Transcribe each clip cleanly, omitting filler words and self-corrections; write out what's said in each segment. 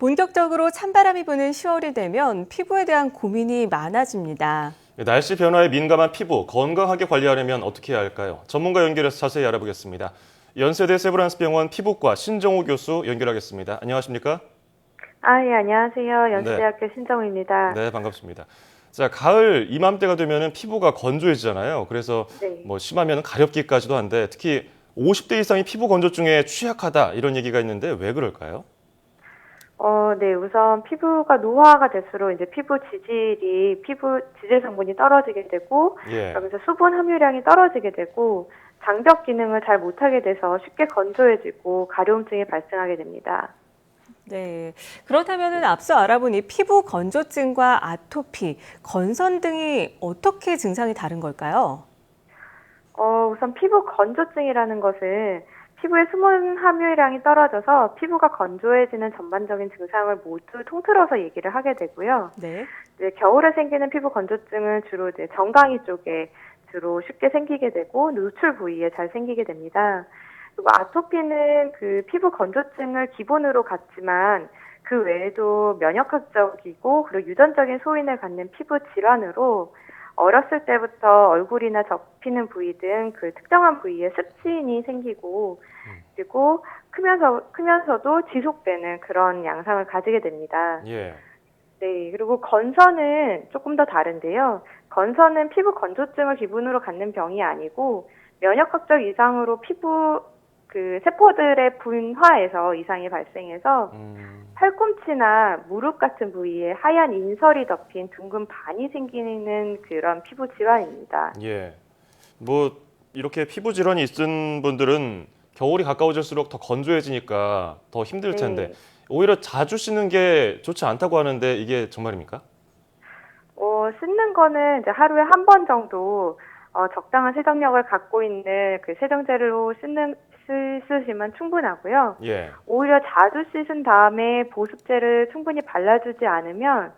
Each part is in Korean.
본격적으로 찬바람이 부는 10월이 되면 피부에 대한 고민이 많아집니다. 날씨 변화에 민감한 피부, 건강하게 관리하려면 어떻게 해야 할까요? 전문가 연결해서 자세히 알아보겠습니다. 연세대 세브란스병원 피부과 신정호 교수 연결하겠습니다. 안녕하십니까? 예, 안녕하세요. 연세대학교 신정우입니다. 네, 반갑습니다. 자, 가을 이맘때가 되면은 피부가 건조해지잖아요. 그래서 네. 심하면 가렵기까지도 한데 특히 50대 이상이 피부 건조증에 취약하다 이런 얘기가 있는데 왜 그럴까요? 네, 우선 피부가 노화가 될수록 이제 피부 지질 성분이 떨어지게 되고, 예. 그러면서 수분 함유량이 떨어지게 되고, 장벽 기능을 잘 못하게 돼서 쉽게 건조해지고 가려움증이 발생하게 됩니다. 네. 그렇다면 앞서 알아본 이 피부 건조증과 아토피, 건선 등이 어떻게 증상이 다른 걸까요? 우선 피부 건조증이라는 것은 피부의 수분 함유량이 떨어져서 피부가 건조해지는 전반적인 증상을 모두 통틀어서 얘기를 하게 되고요. 네. 이제 겨울에 생기는 피부 건조증은 주로 이제 정강이 쪽에 주로 쉽게 생기게 되고 노출 부위에 잘 생기게 됩니다. 그리고 아토피는 그 피부 건조증을 기본으로 갖지만 그 외에도 면역학적이고 그리고 유전적인 소인을 갖는 피부 질환으로 어렸을 때부터 얼굴이나 접히는 부위 등 그 특정한 부위에 습진이 생기고 그리고 크면서도 지속되는 그런 양상을 가지게 됩니다. 예. 네, 그리고 건선은 조금 더 다른데요. 건선은 피부 건조증을 기본으로 갖는 병이 아니고 면역학적 이상으로 피부 그 세포들의 분화에서 이상이 발생해서 팔꿈치나 무릎 같은 부위에 하얀 인설이 덮인 둥근 반이 생기는 그런 피부 질환입니다. 예. 이렇게 피부 질환이 있은 분들은 겨울이 가까워질수록 더 건조해지니까 더 힘들 텐데 네. 오히려 자주 씻는 게 좋지 않다고 하는데 이게 정말입니까? 씻는 거는 이제 하루에 한 번 정도 적당한 세정력을 갖고 있는 그 세정제로 씻으시면 충분하고요. 예. 오히려 자주 씻은 다음에 보습제를 충분히 발라주지 않으면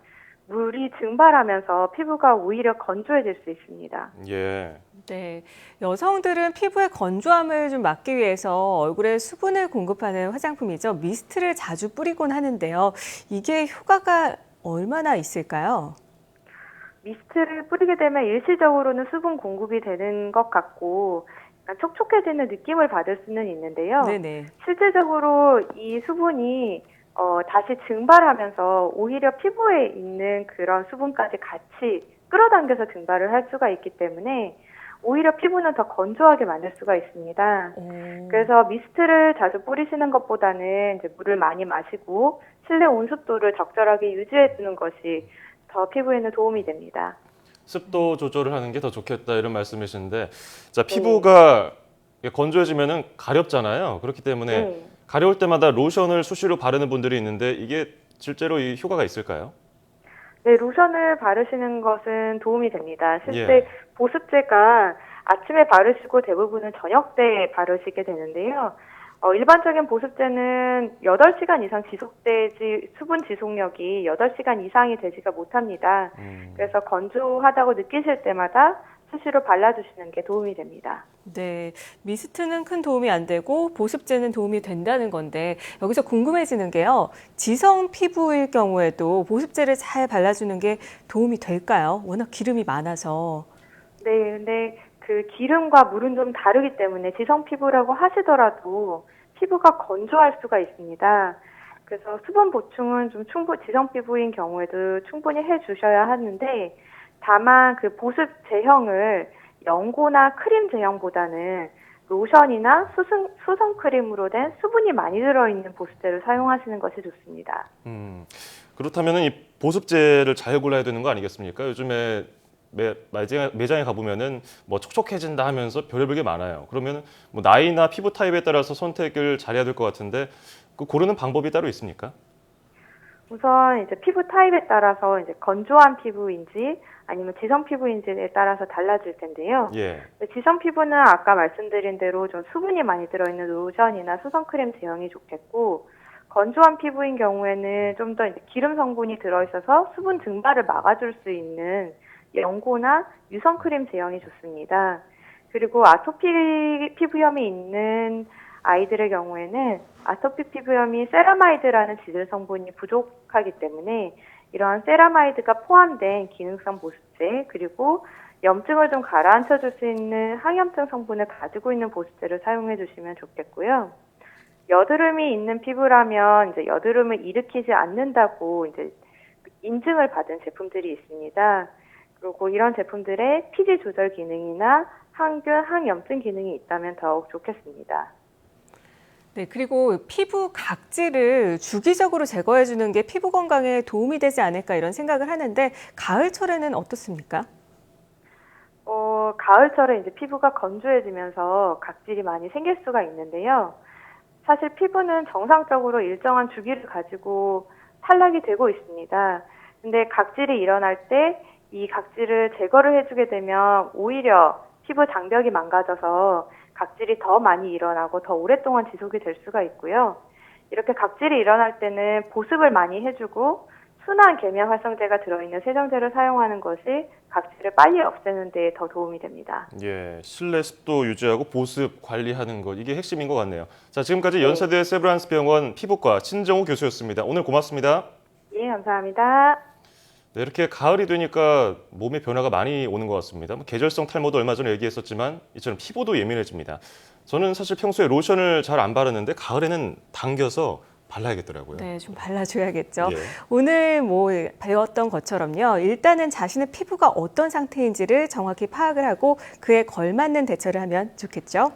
물이 증발하면서 피부가 오히려 건조해질 수 있습니다. 예. 네. 여성들은 피부의 건조함을 좀 막기 위해서 얼굴에 수분을 공급하는 화장품이죠. 미스트를 자주 뿌리곤 하는데요. 이게 효과가 얼마나 있을까요? 미스트를 뿌리게 되면 일시적으로는 수분 공급이 되는 것 같고 약간 촉촉해지는 느낌을 받을 수는 있는데요. 네네. 실질적으로 이 수분이 다시 증발하면서 오히려 피부에 있는 그런 수분까지 같이 끌어당겨서 증발을 할 수가 있기 때문에 오히려 피부는 더 건조하게 만들 수가 있습니다. 그래서 미스트를 자주 뿌리시는 것보다는 이제 물을 많이 마시고 실내 온습도를 적절하게 유지해 주는 것이 더 피부에는 도움이 됩니다. 습도 조절을 하는 게 더 좋겠다 이런 말씀이신데 자, 피부가 건조해지면은 가렵잖아요. 그렇기 때문에 네. 가려울 때마다 로션을 수시로 바르는 분들이 있는데 이게 실제로 이 효과가 있을까요? 네, 로션을 바르시는 것은 도움이 됩니다. 실제 예. 보습제가 아침에 바르시고 대부분은 저녁 때 바르시게 되는데요. 일반적인 보습제는 8시간 이상 수분 지속력이 8시간 이상이 되지가 못합니다. 그래서 건조하다고 느끼실 때마다 수시로 발라주시는 게 도움이 됩니다. 네, 미스트는 큰 도움이 안 되고 보습제는 도움이 된다는 건데 여기서 궁금해지는 게요. 지성 피부일 경우에도 보습제를 잘 발라주는 게 도움이 될까요? 워낙 기름이 많아서. 네, 근데 그 기름과 물은 좀 다르기 때문에 지성 피부라고 하시더라도 피부가 건조할 수가 있습니다. 그래서 수분 보충은 좀 지성 피부인 경우에도 충분히 해주셔야 하는데 다만 그 보습 제형을 연고나 크림 제형보다는 로션이나 수성 크림으로 된 수분이 많이 들어있는 보습제를 사용하시는 것이 좋습니다. 그렇다면 이 보습제를 잘 골라야 되는 거 아니겠습니까? 요즘에 매장에 가보면은 촉촉해진다 하면서 별의별 게 많아요. 그러면 나이나 피부 타입에 따라서 선택을 잘해야 될 것 같은데 그 고르는 방법이 따로 있습니까? 우선 이제 피부 타입에 따라서 이제 건조한 피부인지 아니면 지성 피부인지에 따라서 달라질 텐데요. 예. 지성 피부는 아까 말씀드린 대로 좀 수분이 많이 들어있는 로션이나 수성크림 제형이 좋겠고 건조한 피부인 경우에는 좀 더 기름 성분이 들어있어서 수분 증발을 막아줄 수 있는 연고나 유성크림 제형이 좋습니다. 그리고 아토피 피부염이 있는 아이들의 경우에는 아토피 피부염이 세라마이드라는 지질 성분이 부족하기 때문에 이러한 세라마이드가 포함된 기능성 보습제 그리고 염증을 좀 가라앉혀 줄 수 있는 항염증 성분을 가지고 있는 보습제를 사용해 주시면 좋겠고요. 여드름이 있는 피부라면 이제 여드름을 일으키지 않는다고 이제 인증을 받은 제품들이 있습니다. 그리고 이런 제품들의 피지 조절 기능이나 항균, 항염증 기능이 있다면 더욱 좋겠습니다. 네, 그리고 피부 각질을 주기적으로 제거해 주는 게 피부 건강에 도움이 되지 않을까 이런 생각을 하는데 가을철에는 어떻습니까? 가을철에 이제 피부가 건조해지면서 각질이 많이 생길 수가 있는데요. 사실 피부는 정상적으로 일정한 주기를 가지고 탈락이 되고 있습니다. 근데 각질이 일어날 때 이 각질을 제거를 해주게 되면 오히려 피부 장벽이 망가져서 각질이 더 많이 일어나고 더 오랫동안 지속이 될 수가 있고요. 이렇게 각질이 일어날 때는 보습을 많이 해주고 순한 계면 활성제가 들어있는 세정제를 사용하는 것이 각질을 빨리 없애는 데 더 도움이 됩니다. 예, 실내 습도 유지하고 보습 관리하는 것 이게 핵심인 것 같네요. 자, 지금까지 연세대 세브란스 병원 피부과 신정우 교수였습니다. 오늘 고맙습니다. 예, 감사합니다. 네, 이렇게 가을이 되니까 몸에 변화가 많이 오는 것 같습니다. 뭐 계절성 탈모도 얼마 전에 얘기했었지만 이처럼 피부도 예민해집니다. 저는 사실 평소에 로션을 잘 안 바르는데 가을에는 당겨서 발라야겠더라고요. 네, 좀 발라줘야겠죠. 예. 오늘 배웠던 것처럼요. 일단은 자신의 피부가 어떤 상태인지를 정확히 파악을 하고 그에 걸맞는 대처를 하면 좋겠죠.